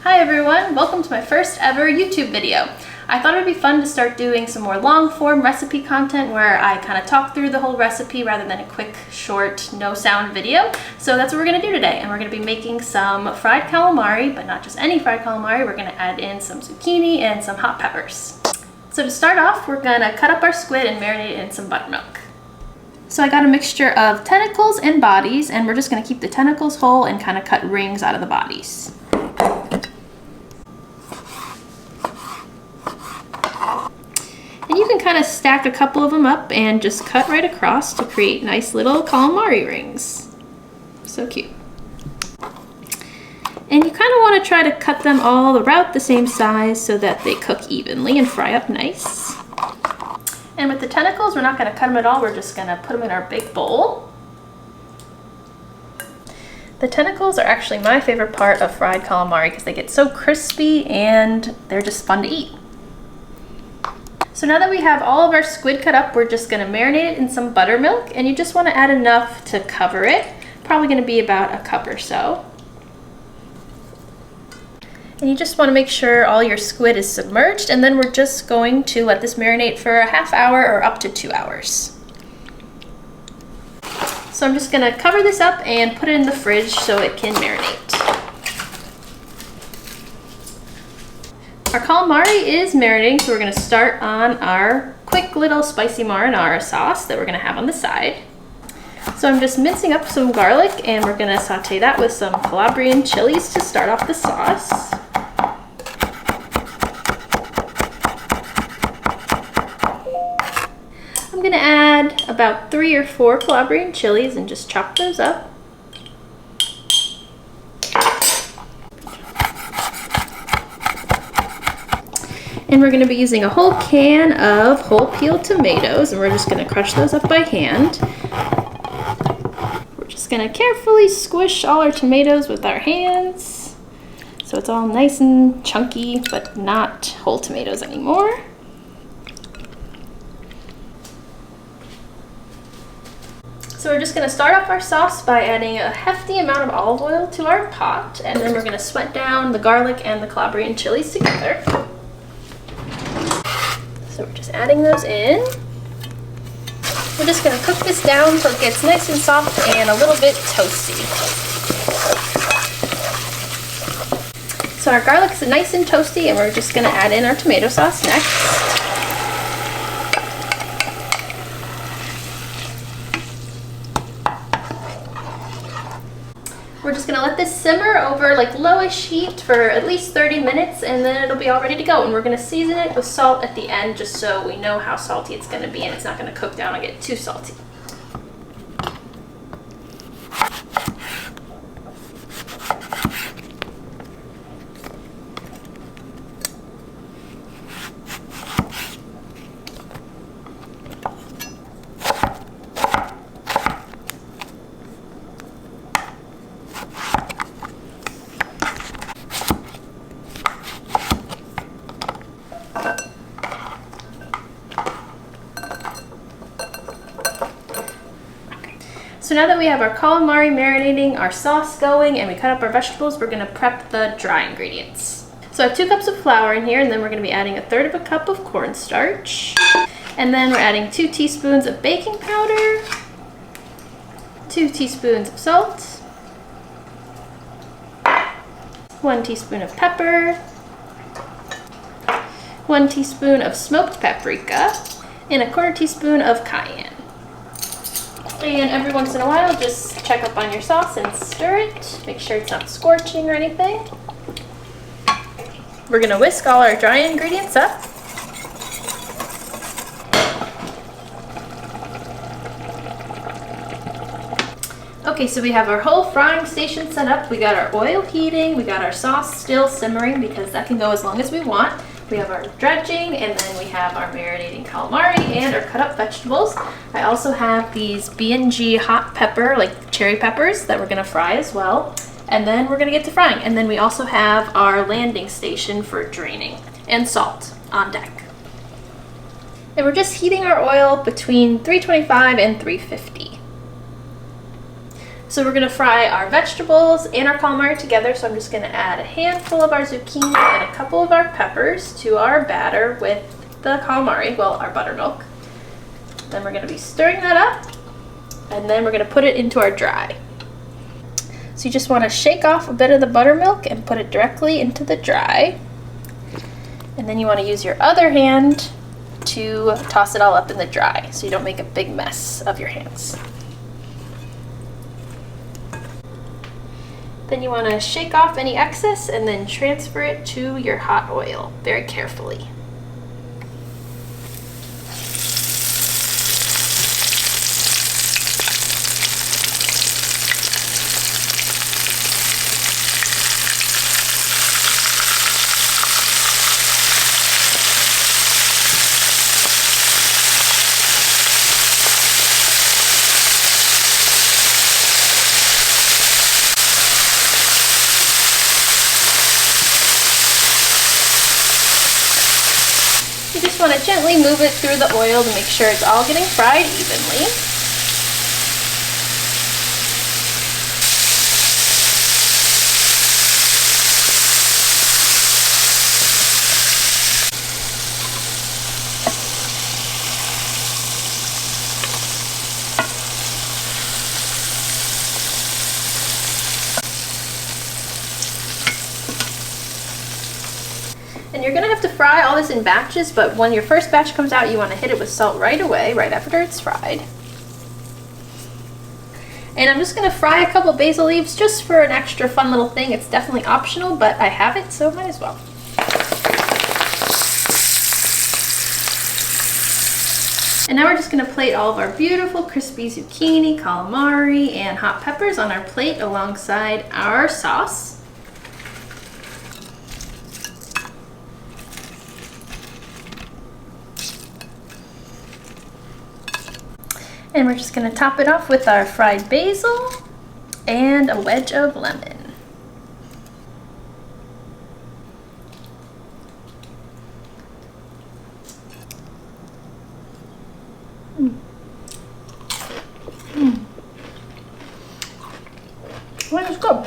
Hi everyone, welcome to my first ever YouTube video. I thought it would be fun to start doing some more long form recipe content where I kind of talk through the whole recipe rather than a quick, short, no sound video. So that's what we're going to do today, and we're going to be making some fried calamari, but not just any fried calamari. We're going to add in some zucchini and some hot peppers. So to start off, we're going to cut up our squid and marinate it in some buttermilk. So I got a mixture of tentacles and bodies, and we're just going to keep the tentacles whole and kind of cut rings out of the bodies. And you can kind of stack a couple of them up and just cut right across to create nice little calamari rings. So cute. And you kind of want to try to cut them all about the same size so that they cook evenly and fry up nice. And with the tentacles, we're not going to cut them at all. We're just going to put them in our big bowl. The tentacles are actually my favorite part of fried calamari because they get so crispy and they're just fun to eat. So now that we have all of our squid cut up, we're just going to marinate it in some buttermilk, and you just want to add enough to cover it. Probably going to be about a cup or so. And you just want to make sure all your squid is submerged, and then we're just going to let this marinate for a half hour or up to 2 hours. So I'm just going to cover this up and put it in the fridge so it can marinate. Our calamari is marinating, so we're going to start on our quick little spicy marinara sauce that we're going to have on the side. So I'm just mincing up some garlic, and we're going to saute that with some calabrian chilies to start off the sauce. I'm going to add about 3 or 4 calabrian chilies and just chop those up. And we're going to be using a whole can of whole peeled tomatoes, and we're just going to crush those up by hand. We're just going to carefully squish all our tomatoes with our hands so it's all nice and chunky, but not whole tomatoes anymore. So we're just going to start off our sauce by adding a hefty amount of olive oil to our pot, and then we're going to sweat down the garlic and the calabrian chilies together. So we're just adding those in. We're just going to cook this down until it gets nice and soft and a little bit toasty. So our garlic is nice and toasty, and we're just going to add in our tomato sauce next. We're just going to let this simmer over like lowish heat for at least 30 minutes, and then it'll be all ready to go. And we're going to season it with salt at the end just so we know how salty it's going to be and it's not going to cook down and get too salty. So now that we have our calamari marinating, our sauce going, and we cut up our vegetables, we're going to prep the dry ingredients. So I have 2 cups of flour in here, and then we're going to be adding 1/3 cup of cornstarch. And then we're adding 2 teaspoons of baking powder, 2 teaspoons of salt, 1 teaspoon of pepper, 1 teaspoon of smoked paprika, and 1/4 teaspoon of cayenne. And every once in a while, just check up on your sauce and stir it. Make sure it's not scorching or anything. We're going to whisk all our dry ingredients up. Okay, so we have our whole frying station set up. We got our oil heating. We got our sauce still simmering because that can go as long as we want. We have our dredging, and then we have our marinating calamari and our cut up vegetables. I also have these B&G hot pepper, like cherry peppers, that we're going to fry as well. And then we're going to get to frying. And then we also have our landing station for draining and salt on deck. And we're just heating our oil between 325 and 350. So we're gonna fry our vegetables and our calamari together. So I'm just gonna add a handful of our zucchini and a couple of our peppers to our batter with the calamari, well, our buttermilk. Then we're gonna be stirring that up, and then we're gonna put it into our dry. So you just wanna shake off a bit of the buttermilk and put it directly into the dry. And then you wanna use your other hand to toss it all up in the dry so you don't make a big mess of your hands. Then you want to shake off any excess and then transfer it to your hot oil very carefully. You just want to gently move it through the oil to make sure it's all getting fried evenly. And you're gonna have to fry all this in batches, but when your first batch comes out, you wanna hit it with salt right away, right after it's fried. And I'm just gonna fry a couple basil leaves just for an extra fun little thing. It's definitely optional, but I have it, so might as well. And now we're just gonna plate all of our beautiful crispy zucchini, calamari, and hot peppers on our plate alongside our sauce. And we're just gonna top it off with our fried basil and a wedge of lemon. Well, it's good.